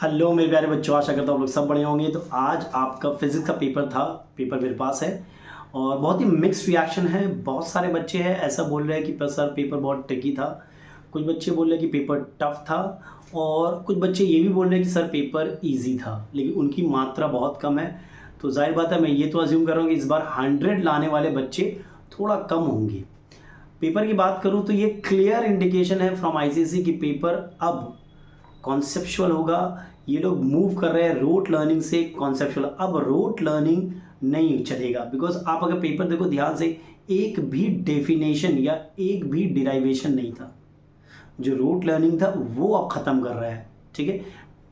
Hello मेरे प्यारे बच्चों, आशा करता हूँ आप लोग सब बढ़िया होंगे। तो आज आपका फिजिक्स का पेपर था, पेपर मेरे पास है और बहुत ही मिक्स्ड रिएक्शन है। बहुत सारे बच्चे हैं ऐसा बोल रहे हैं कि सर पेपर बहुत ट्रिकी था, कुछ बच्चे बोल रहे हैं कि पेपर टफ था और कुछ बच्चे ये भी बोल रहे हैं कि सर पेपर इजी था, लेकिन उनकी मात्रा बहुत कम है। तो जाहिर बात है, मैं ये तो अज्यूम कर रहा हूँ कि इस बार 100 लाने वाले बच्चे थोड़ा कम होंगे। पेपर की बात करूँ तो ये क्लियर इंडिकेशन है फ्रॉम आईसीएसई कि पेपर अब कॉन्सेप्चुअल होगा। ये लोग मूव कर रहे हैं रोट लर्निंग से कॉन्सेप्चुअल। अब रोट लर्निंग नहीं चलेगा, बिकॉज आप अगर पेपर देखो ध्यान से, एक भी डेफिनेशन या एक भी डिराइवेशन नहीं था। जो रोट लर्निंग था वो अब खत्म कर रहा है। ठीक है,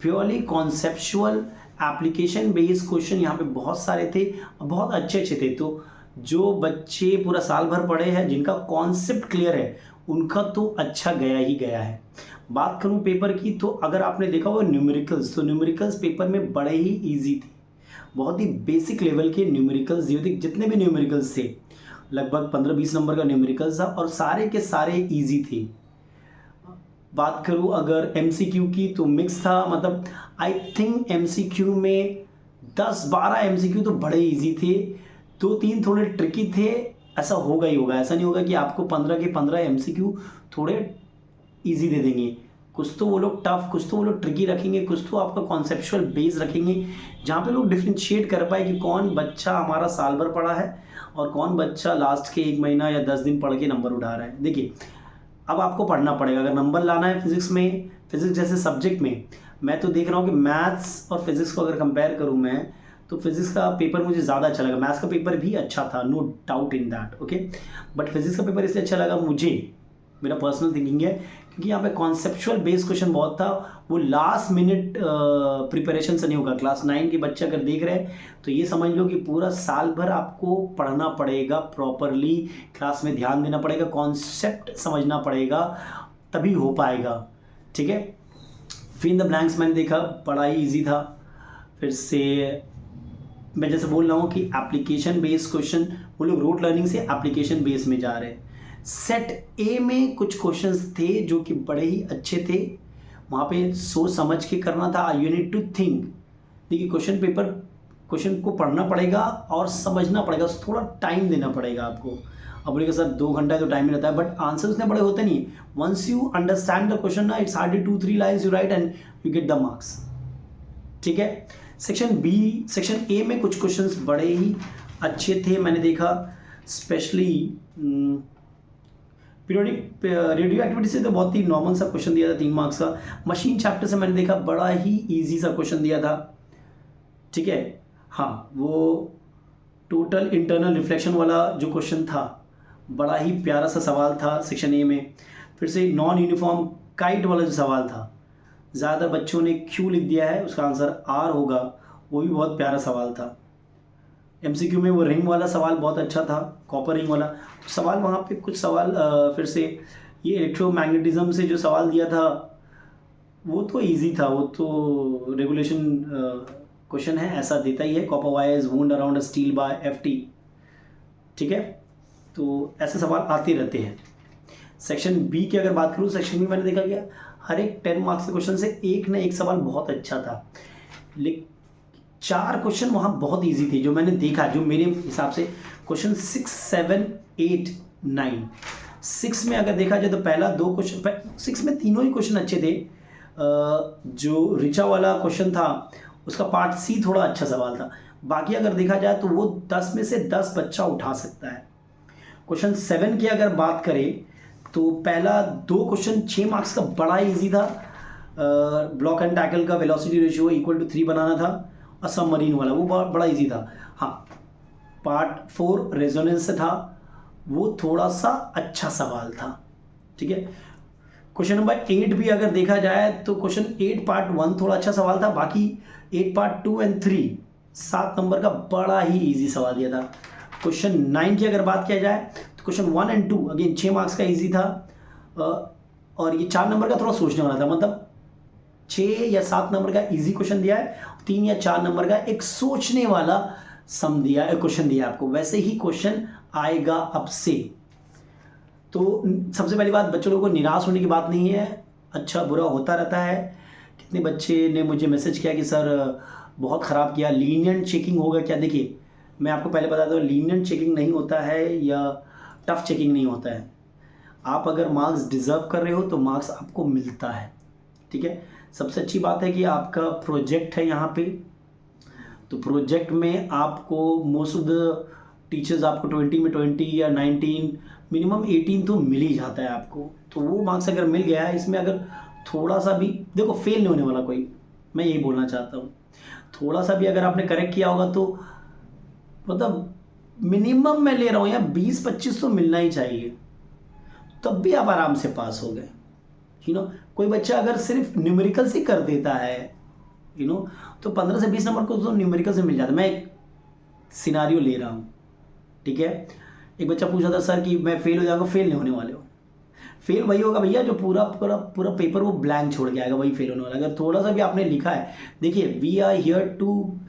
purely conceptual application based question यहाँ पे बहुत सारे थे, बहुत अच्छे अच्छे थे। तो जो बच्चे पूरा साल भर पढ़े हैं, जिनका कॉन्सेप्ट क्लियर है, उनका तो अच्छा गया ही गया है। बात करूं पेपर की, तो अगर आपने देखा हो न्यूमेरिकल्स, तो न्यूमेरिकल्स पेपर में बड़े ही इजी थे। बहुत ही बेसिक लेवल के न्यूमेरिकल्स दिए थे। जितने भी न्यूमेरिकल्स थे लगभग 15-20 नंबर का न्यूमेरिकल्स था और सारे के सारे इजी थे। बात करूं अगर एमसीक्यू की, तो मिक्स था। मतलब आई थिंक एमसीक्यू में 10-12 एमसीक्यू तो बड़े इजी थे, 2-3 थोड़े ट्रिकी थे। ऐसा होगा ही होगा, ऐसा नहीं होगा कि आपको 15 के 15 एमसीक्यू थोड़े इजी दे देंगे। कुछ तो वो लोग टफ, कुछ तो वो लोग ट्रिकी रखेंगे, कुछ तो आपका कॉन्सेप्चुअल बेस रखेंगे, जहाँ पे लोग डिफ्रेंशिएट कर पाए कि कौन बच्चा हमारा साल भर पढ़ा है और कौन बच्चा लास्ट के 1 महीना या 10 दिन पढ़ के नंबर उठा रहा है। देखिए, अब आपको पढ़ना पड़ेगा अगर नंबर लाना है फिजिक्स में। फिजिक्स जैसे सब्जेक्ट में मैं तो देख रहा हूँ कि मैथ्स और फिजिक्स को अगर कंपेयर करूँ मैं, तो फिजिक्स का पेपर मुझे ज़्यादा अच्छा लगा। मैथ्स का पेपर भी अच्छा था, no doubt in that, okay. But physics का पेपर इसलिए अच्छा लगा मुझे, मेरा पर्सनल थिंकिंग है, क्योंकि यहाँ पे कॉन्सेप्चुअल बेस्ड क्वेश्चन बहुत था। वो लास्ट मिनट प्रिपरेशन से नहीं होगा। क्लास 9 के बच्चे अगर देख रहे हैं तो ये समझ लो कि पूरा साल भर आपको पढ़ना पड़ेगा प्रॉपरली, क्लास में ध्यान देना पड़ेगा, कॉन्सेप्ट समझना पड़ेगा, तभी हो पाएगा। ठीक है, फिर इन द ब्लैंक्स मैंने देखा बड़ा ही ईजी था। फिर से मैं जैसे बोल रहा हूँ कि एप्लीकेशन बेस्ड क्वेश्चन, वो लोग रोट लर्निंग से एप्लीकेशन बेस में जा रहे हैं। सेट ए में कुछ क्वेश्चंस थे जो कि बड़े ही अच्छे थे, वहाँ पे सोच समझ के करना था। You need to think. देखिए, क्वेश्चन को पढ़ना पड़ेगा और समझना पड़ेगा, थोड़ा टाइम देना पड़ेगा आपको। अब बोलेगा सर 2 घंटा तो टाइम ही रहता है, बट आंसर उतने बड़े होते नहीं। Once you understand the question ना, it's hardly 2-3 lines you write and you get the marks. ठीक है, सेक्शन ए में कुछ क्वेश्चंस बड़े ही अच्छे थे, मैंने देखा। स्पेशली पीरियोडिक रेडियो एक्टिविटी से तो बहुत ही नॉर्मल सा क्वेश्चन दिया था 3 मार्क्स का। मशीन चैप्टर से मैंने देखा बड़ा ही इजी सा क्वेश्चन दिया था। ठीक है, हाँ, वो टोटल इंटरनल रिफ्लेक्शन वाला जो क्वेश्चन था, बड़ा ही प्यारा सा सवाल था सेक्शन ए में। फिर से नॉन यूनिफॉर्म काइट वाला जो सवाल था, ज़्यादा बच्चों ने क्यों लिख दिया है, उसका आंसर आर होगा, वो भी बहुत प्यारा सवाल था। एमसीक्यू में वो रिंग वाला सवाल बहुत अच्छा था, कॉपर रिंग वाला। तो सवाल वहाँ पे कुछ सवाल फिर से ये इलेक्ट्रोमैग्नेटिज्म से जो सवाल दिया था वो तो इजी था, वो तो रेगुलेशन क्वेश्चन है, ऐसा देता ही है। कॉपर वायर्स वुंड अराउंड अ स्टील बाय एफटी। ठीक है, तो ऐसे सवाल आते रहते हैं। सेक्शन बी की अगर बात करूँ, सेक्शन बी मैंने देखा गया हर एक 10 मार्क्स के क्वेश्चन से एक ना एक सवाल बहुत अच्छा था, लेकिन 4 क्वेश्चन वहाँ बहुत इजी थे जो मैंने देखा, जो मेरे हिसाब से क्वेश्चन 6, 7, 8, 9। 6 में अगर देखा जाए तो पहला 2 क्वेश्चन, 6 में तीनों ही क्वेश्चन अच्छे थे। जो ऋचा वाला क्वेश्चन था उसका पार्ट सी थोड़ा अच्छा सवाल था। बाकी अगर देखा जाए तो वो 10 में से 10 बच्चा उठा सकता है। क्वेश्चन 7 की अगर बात करें तो पहला 2 क्वेश्चन 6 मार्क्स का बड़ा इजी था। ब्लॉक एंड टैकल का वेलोसिटी रेशियो इक्वल टू 3 बनाना था, और सबमरीन वाला वो बड़ा इजी था। हाँ, पार्ट 4 रेजोनेंस से था, वो थोड़ा सा अच्छा सवाल था। ठीक है, क्वेश्चन नंबर 8 भी अगर देखा जाए तो क्वेश्चन 8 पार्ट 1 थोड़ा अच्छा सवाल था, बाकी 8 पार्ट 2 एंड 3 7 नंबर का बड़ा ही इजी सवाल दिया था। क्वेश्चन 9 की अगर बात किया जाए तो क्वेश्चन 1 एंड 2 अगेन 6 मार्क्स का इजी था, और ये 4 नंबर का थोड़ा सोचने वाला था। मतलब 6 या 7 नंबर का इजी क्वेश्चन दिया है, 3 या 4 नंबर का एक सोचने वाला सम दिया है, क्वेश्चन दिया है आपको। वैसे ही क्वेश्चन आएगा अब से। तो सबसे पहली बात, बच्चों लोगों को निराश होने की बात नहीं है, अच्छा बुरा होता रहता है। कितने बच्चे ने मुझे मैसेज किया कि सर बहुत ख़राब किया, लीनियंट चेकिंग होगा क्या? देखिए, मैं आपको पहले बता दूँ, लीनियंट चेकिंग नहीं होता है या टफ़ चेकिंग नहीं होता है। आप अगर मार्क्स डिज़र्व कर रहे हो तो मार्क्स आपको मिलता है, ठीक है। सबसे अच्छी बात है कि आपका प्रोजेक्ट है यहाँ पे, तो प्रोजेक्ट में आपको मोस्ट ऑफ द टीचर्स आपको 20 में 20 या 19, मिनिमम 18 तो मिल ही जाता है आपको। तो वो मार्क्स अगर मिल गया है, इसमें अगर थोड़ा सा भी, देखो फेल नहीं होने वाला कोई, मैं यही बोलना चाहता हूँ। थोड़ा सा भी अगर आपने करेक्ट किया होगा तो मतलब मिनिमम मैं ले रहा हूँ यार 20-25 तो मिलना ही चाहिए, तब भी आप आराम से पास हो गए। कोई बच्चा अगर सिर्फ न्यूमेरिकल से कर देता है तो 15 से 20 नंबर को तो न्यूमेरिकल से मिल जाता है। मैं एक सिनारियो ले रहा हूँ, ठीक है। एक बच्चा पूछा था सर कि मैं फेल हो जाऊंगा, फेल नहीं होने वाले हो। फेल वही होगा भैया जो पूरा पूरा पूरा पेपर वो ब्लैंक छोड़ के आएगा, वही फेल होने वाला। अगर थोड़ा सा भी आपने लिखा है, देखिए we are here to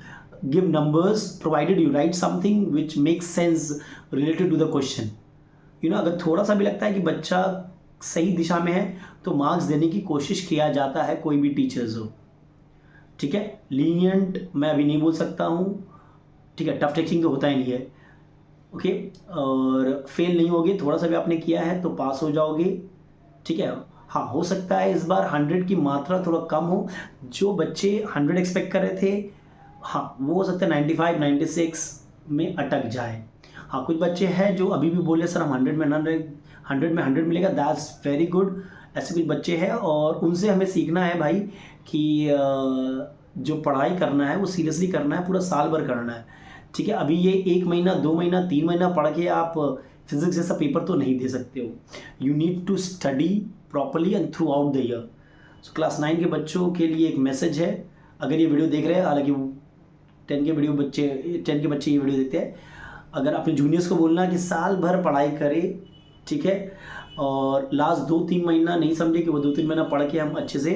give numbers provided you write something which makes sense related to the question. अगर थोड़ा सा भी लगता है कि बच्चा सही दिशा में है तो मार्क्स देने की कोशिश किया जाता है, कोई भी टीचर्स हो, ठीक है। लीनियंट मैं अभी नहीं बोल सकता हूँ, ठीक है। टफ टेकिंग तो होता ही नहीं है, ओके। और फेल नहीं होगे, थोड़ा सा भी आपने किया है तो पास हो जाओगे, ठीक है। हाँ, हो सकता है इस बार 100 की मात्रा थोड़ा कम हो, जो बच्चे 100 एक्सपेक्ट कर रहे थे, हाँ वो हो सकता है 95 96 में अटक जाए। हाँ, कुछ बच्चे हैं जो अभी भी बोले सर हम 100 में 100 मिलेगा, दैट्स वेरी गुड। ऐसे कुछ बच्चे हैं और उनसे हमें सीखना है भाई कि जो पढ़ाई करना है वो सीरियसली करना है, पूरा साल भर करना है, ठीक है। अभी ये 1 महीना 2 महीना 3 महीना पढ़ के आप फिजिक्स जैसा पेपर तो नहीं दे सकते हो। You need to study properly and throughout the year. So class 9 के बच्चों के लिए एक मैसेज है, अगर ये वीडियो देख रहे हैं, हालांकि 10 के बच्चे ये वीडियो देखते हैं, अगर अपने जूनियर्स को बोलना कि साल भर पढ़ाई करे, ठीक है। और लास्ट 2-3 महीना नहीं समझे कि वो 2-3 महीना पढ़ के हम अच्छे से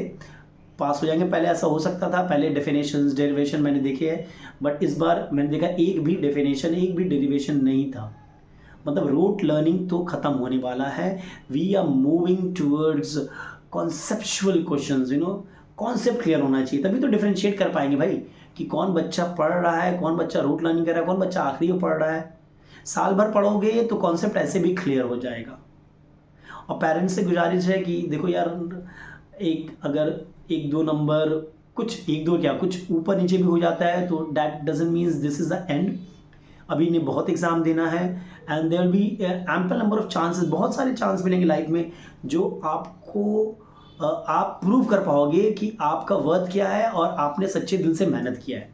पास हो जाएंगे। पहले ऐसा हो सकता था, पहले डेफिनेशंस डेरिवेशन मैंने देखे हैं, बट इस बार मैंने देखा एक भी डेफिनेशन एक भी डेरिवेशन नहीं था। मतलब रोट लर्निंग तो ख़त्म होने वाला है। We are moving towards conceptual questions, concept clear होना चाहिए, तभी तो डिफरेंशिएट कर पाएंगे भाई कि कौन बच्चा पढ़ रहा है, कौन बच्चा रूट लर्निंग कर रहा है, कौन बच्चा आखिरी में पढ़ रहा है। साल भर पढ़ोगे तो कॉन्सेप्ट ऐसे भी क्लियर हो जाएगा। और पेरेंट्स से गुजारिश है कि देखो यार, अगर 1-2 नंबर, कुछ 1-2 क्या, कुछ ऊपर नीचे भी हो जाता है तो that doesn't means this is the end. अभी इन्हें बहुत एग्ज़ाम देना है and there will be ample number of chances, बहुत सारे चांस मिलेंगे लाइफ में जो आपको आप प्रूव कर पाओगे कि आपका वर्थ क्या है और आपने सच्चे दिल से मेहनत किया है।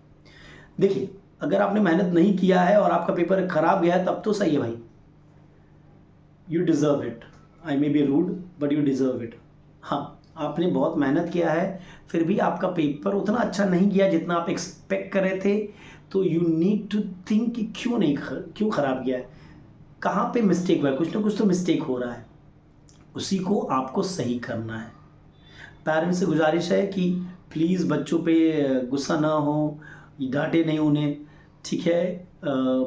देखिए, अगर आपने मेहनत नहीं किया है और आपका पेपर खराब गया है तब तो सही है भाई, you deserve it. I may be rude but you deserve it. हाँ, आपने बहुत मेहनत किया है, फिर भी आपका पेपर उतना अच्छा नहीं गया जितना आप एक्सपेक्ट कर रहे थे, तो यू नीड टू थिंक कि क्यों ख़राब गया है, कहाँ पे मिस्टेक हुआ है। कुछ ना कुछ तो मिस्टेक हो रहा है, उसी को आपको सही करना है। पेरेंट्स से गुजारिश है कि प्लीज़ बच्चों पे गुस्सा ना हो, डांटे नहीं उन्हें, ठीक है।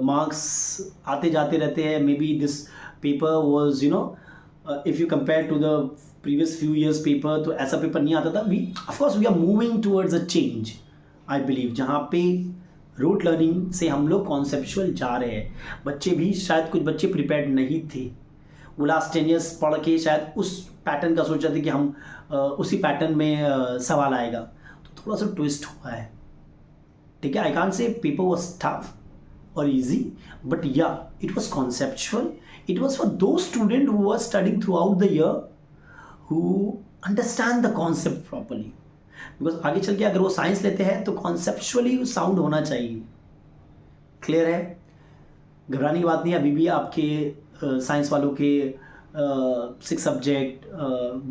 मार्क्स आते जाते रहते हैं। Maybe this paper was if you compare to the previous few years paper, तो ऐसा पेपर नहीं आता था। Of course we are moving towards a change, I believe, जहाँ पे रूट लर्निंग से हम लोग कॉन्सेप्चुअल जा रहे हैं। बच्चे भी, शायद कुछ बच्चे प्रिपेयर्ड नहीं थे, वो लास्ट 10 ईयर्स पढ़ के शायद उस पैटर्न का सोचा था कि हम उसी पैटर्न में सवाल आएगा, तो थोड़ा सा ट्विस्ट हुआ है, ठीक है। I can't say paper was tough or easy, but yeah, it was conceptual. It was for those students who were studying throughout the year, who understand the concept properly. Because आगे चल के अगर वो science लेते हैं तो conceptually sound होना चाहिए। क्लियर है, घबराने की बात नहीं। अभी भी आपके साइंस वालों के 6 सब्जेक्ट,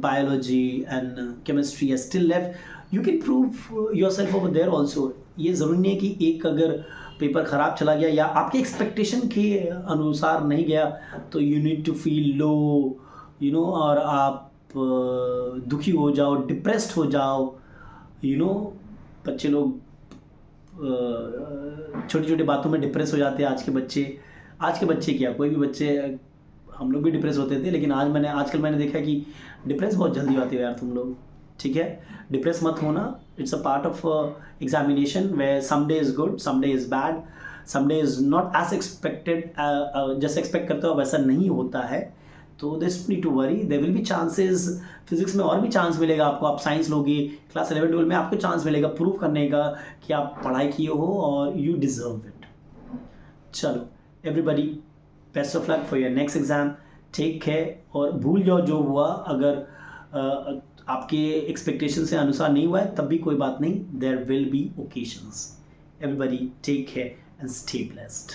बायोलॉजी एंड केमिस्ट्री है still left. You can prove yourself over there also. ये ज़रूरी नहीं है कि एक अगर पेपर ख़राब चला गया या आपके एक्सपेक्टेशन के अनुसार नहीं गया तो you need to feel low, और आप दुखी हो जाओ, डिप्रेस्ड हो जाओ। बच्चे लोग छोटी छोटी बातों में डिप्रेस हो जाते हैं। आज के बच्चे क्या, कोई भी बच्चे, हम लोग भी डिप्रेस होते थे, लेकिन आजकल मैंने देखा कि डिप्रेस बहुत जल्दी आते हो यार तुम लोग, ठीक है, डिप्रेस मत होना, it's a part of examination way some day is good, some day is bad, some day is not as expected, जैसे एक्सपेक्ट करते हो वैसा नहीं होता है, तो this need to worry, there will be chances, physics में और भी चांस मिलेगा आपको, आप साइंस लोगे क्लास 11-12 में, आपको चांस मिलेगा प्रूव करने का कि आप पढ़ाई किए हो और यू डिज़र्व इट। चलो everybody, best of luck for your next exam, take care, और भूल जाओ जो हुआ, अगर आपके एक्सपेक्टेशन से अनुसार नहीं हुआ है तब भी कोई बात नहीं, there will be occasions. Everybody take care and stay blessed.